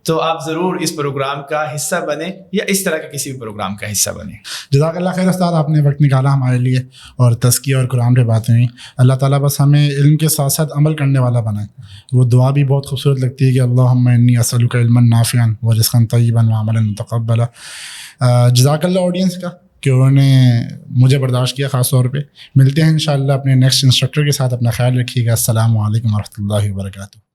تو آپ ضرور اس پروگرام کا حصہ بنیں یا اس طرح کے کسی بھی پروگرام کا حصہ بنیں.
جزاک اللہ خیر استاد, آپ نے وقت نکالا ہمارے لیے اور تزکیہ اور قرآن پہ باتیں ہوئیں. اللہ تعالیٰ بس ہمیں علم کے ساتھ ساتھ عمل کرنے والا بنائے. وہ دعا بھی بہت خوبصورت لگتی ہے کہ اللہم انی اسألک علما نافعا ورزقا طیبا وعملا متقبلا. جزاک اللہ آڈینس کا کہ انہوں نے مجھے برداشت کیا خاص طور پہ. ملتے ہیں انشاءاللہ اپنے نیکسٹ انسٹرکٹر کے ساتھ. اپنا خیال رکھیے گا. السلام علیکم ورحمۃ اللہ وبرکاتہ.